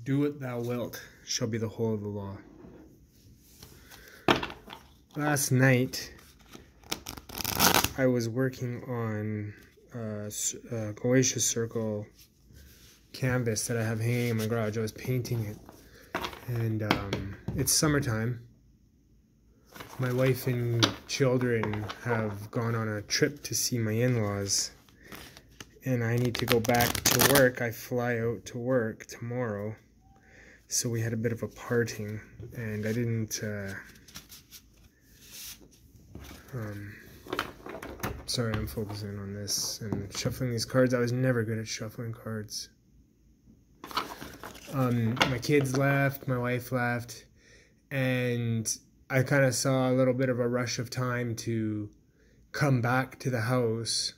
Do what thou wilt shall be the whole of the law. Last night, I was working on a Goetia Circle canvas that I have hanging in my garage. I was painting it, and it's summertime. My wife and children have gone on a trip to see my in-laws, and I need to go back to work. I fly out to work tomorrow, so we had a bit of a parting, and I didn't sorry, I'm focusing on this and shuffling these cards. I was never good at shuffling cards. My kids left, my wife left, and I kind of saw a little bit of a rush of time to come back to the house,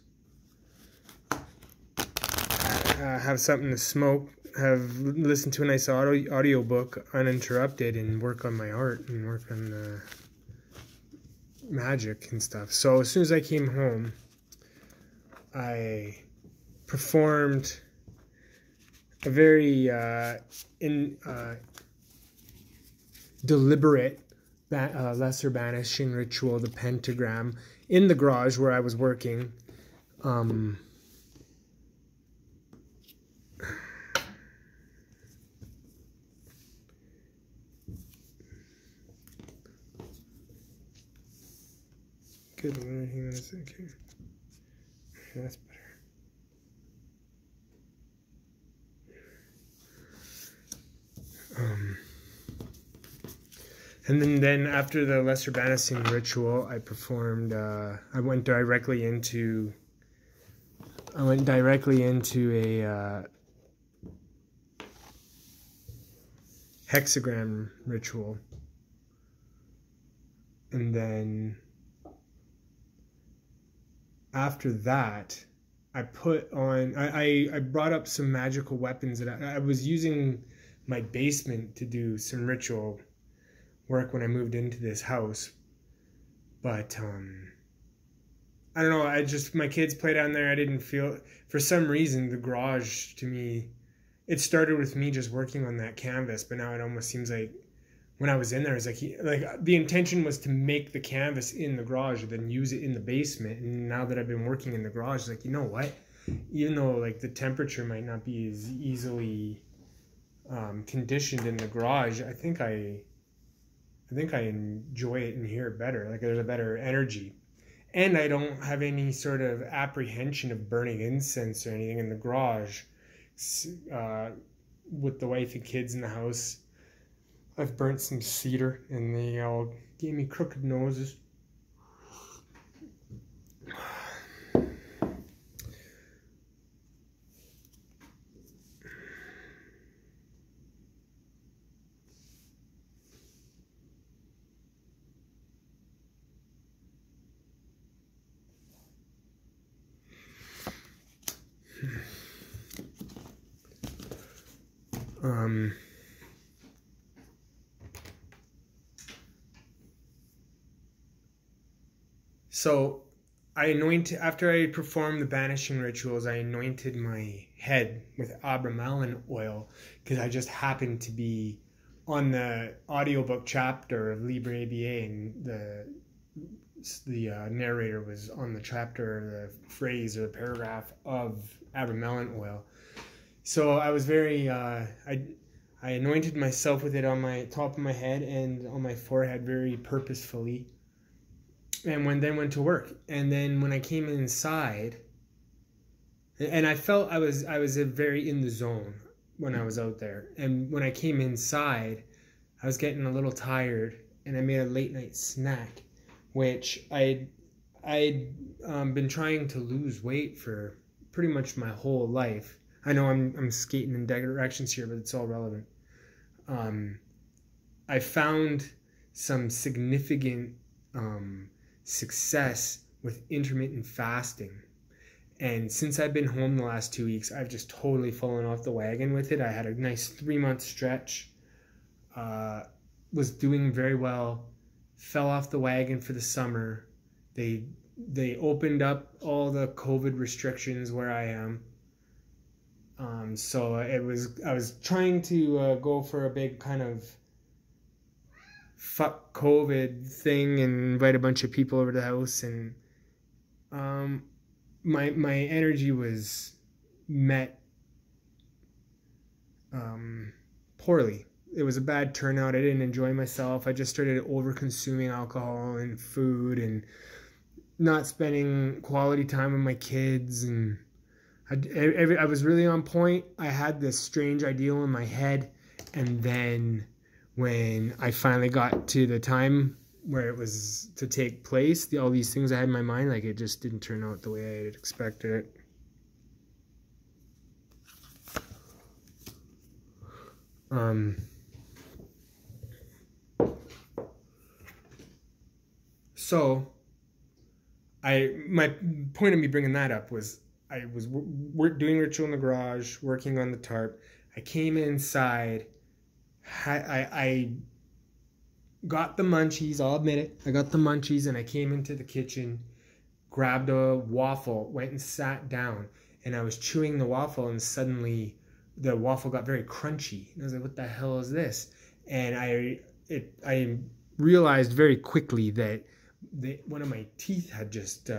have something to smoke, listen to a nice audio book uninterrupted, and work on my art and work on the magic and stuff. So as soon as I came home, I performed a very deliberate lesser banishing ritual, the pentagram, in the garage where I was working. Good, hang on a second. That's better. And then after the lesser banishing ritual, I performed. I went directly into a hexagram ritual, and then after that, I put on. I brought up some magical weapons that I was using my basement to do some ritual work when I moved into this house, but I don't know, my kids play down there. I didn't feel, for some reason, the garage to me, it started with me just working on that canvas, but now it almost seems like when I was in there, it's like the intention was to make the canvas in the garage and then use it in the basement. And now that I've been working in the garage, like, you know what, even though like the temperature might not be as easily conditioned in the garage, I think I enjoy it in here better. Like, there's a better energy. And I don't have any sort of apprehension of burning incense or anything in the garage. With the wife and kids in the house, I've burnt some cedar and they all gave me crooked noses. So after I performed the banishing rituals, I anointed my head with Abramelin oil, because I just happened to be on the audiobook chapter of Libre ABA, and the narrator was on the chapter, the phrase or the paragraph of Abramelin oil. So I was very, I anointed myself with it on my top of my head and on my forehead very purposefully, and then went to work. And then when I came inside, and I felt I was very in the zone when I was out there. And when I came inside, I was getting a little tired, and I made a late night snack, which I'd been trying to lose weight for pretty much my whole life. I know I'm skating in directions here, but it's all relevant. I found some significant success with intermittent fasting, and since I've been home the last 2 weeks, I've just totally fallen off the wagon with it. I had a nice 3-month stretch, was doing very well, fell off the wagon for the summer. They opened up all the COVID restrictions where I am. So I was trying to go for a big kind of fuck COVID thing and invite a bunch of people over to the house, and my energy was met poorly. It was a bad turnout. I didn't enjoy myself. I just started over consuming alcohol and food and not spending quality time with my kids, and I was really on point. I had this strange ideal in my head, and then when I finally got to the time where it was to take place, all these things I had in my mind, like, it just didn't turn out the way I had expected it. So my point of me bringing that up was I was doing ritual in the garage, working on the tarp. I came inside. I got the munchies. I'll admit it. I got the munchies, and I came into the kitchen, grabbed a waffle, went and sat down, and I was chewing the waffle, and suddenly the waffle got very crunchy. And I was like, "What the hell is this?" And I realized very quickly that one of my teeth had just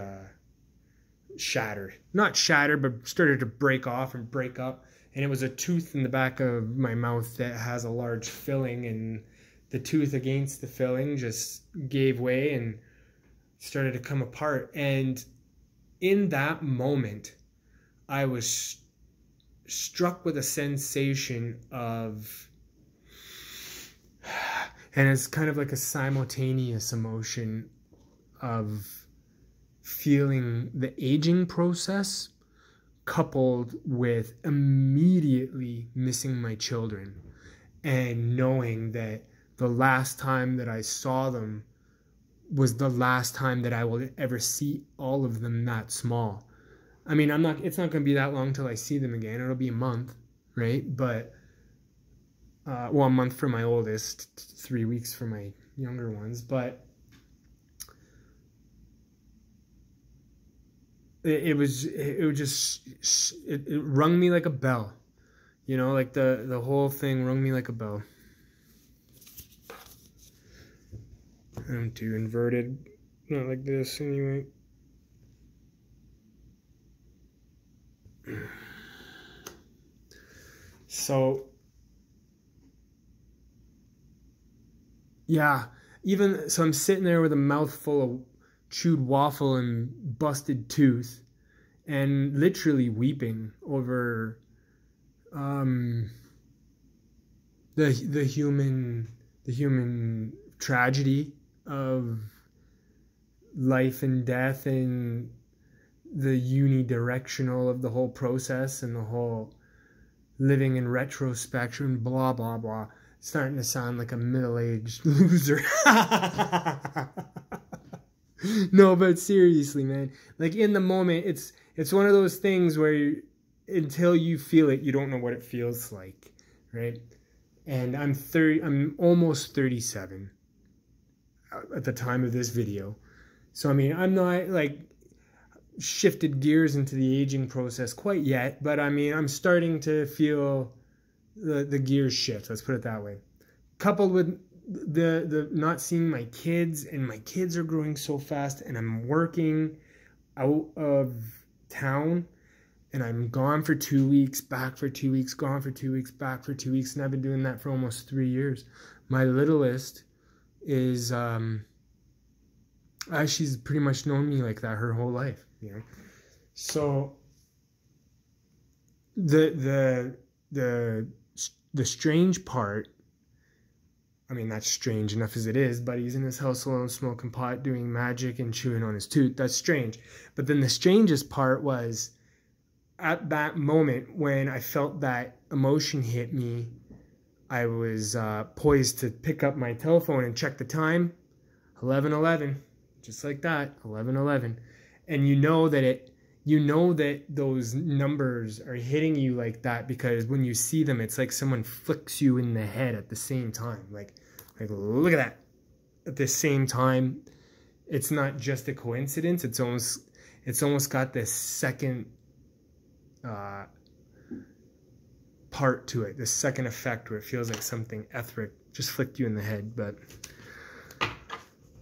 shattered. Not shattered, but started to break off and break up. And it was a tooth in the back of my mouth that has a large filling, and the tooth against the filling just gave way and started to come apart. And in that moment, I was struck with a sensation of, and it's kind of like a simultaneous emotion of feeling the aging process coupled with immediately missing my children and knowing that the last time that I saw them was the last time that I will ever see all of them that small. I mean, it's not going to be that long till I see them again. It'll be a month, right? But, a month for my oldest, 3 weeks for my younger ones. But it rung me like a bell, you know, like the whole thing rung me like a bell. I'm too inverted, not like this anyway. So yeah, so I'm sitting there with a mouthful of chewed waffle and busted tooth, and literally weeping over the human tragedy of life and death, and the unidirectional of the whole process, and the whole living in retrospection, blah blah blah. Starting to sound like a middle-aged loser. No, but seriously, man, like, in the moment, it's one of those things where until you feel it, you don't know what it feels like, right? And I'm almost 37 at the time of this video. So, I mean, I'm not, like, shifted gears into the aging process quite yet, but I mean, I'm starting to feel the gears shift, let's put it that way. Coupled with the not seeing my kids, and my kids are growing so fast, and I'm working out of town, and I'm gone for 2 weeks, back for 2 weeks, gone for 2 weeks, back for 2 weeks, and I've been doing that for almost 3 years. My littlest is she's pretty much known me like that her whole life, you know. So the strange part, I mean, that's strange enough as it is, but he's in his house alone, smoking pot, doing magic, and chewing on his tooth. That's strange. But then the strangest part was, at that moment when I felt that emotion hit me, I was poised to pick up my telephone and check the time. 11:11, just like that, 11:11. And you know that those numbers are hitting you like that, because when you see them, it's like someone flicks you in the head at the same time. Like look at that. At the same time, it's not just a coincidence. It's almost got this second part to it, this second effect where it feels like something etheric just flicked you in the head. But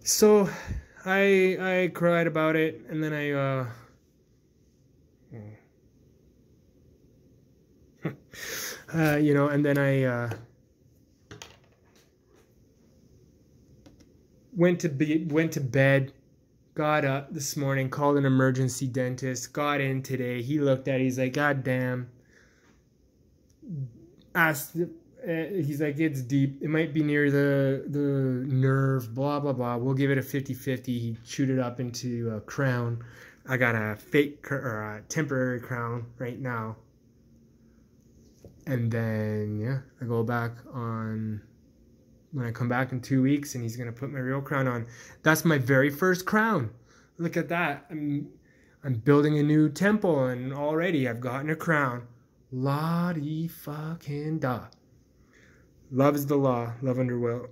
so I cried about it, and then you know, and then I went to bed, got up this morning, called an emergency dentist, got in today. He looked at it, he's like, God damn. Asked, he's like, it's deep. It might be near the nerve, blah, blah, blah. We'll give it a 50-50. He chewed it up into a crown. I got a fake or a temporary crown right now. And then, yeah, I go back on when I come back in 2 weeks, and he's going to put my real crown on. That's my very first crown. Look at that. I'm building a new temple, and already I've gotten a crown. La-di-fucking-da. Love is the law. Love under will.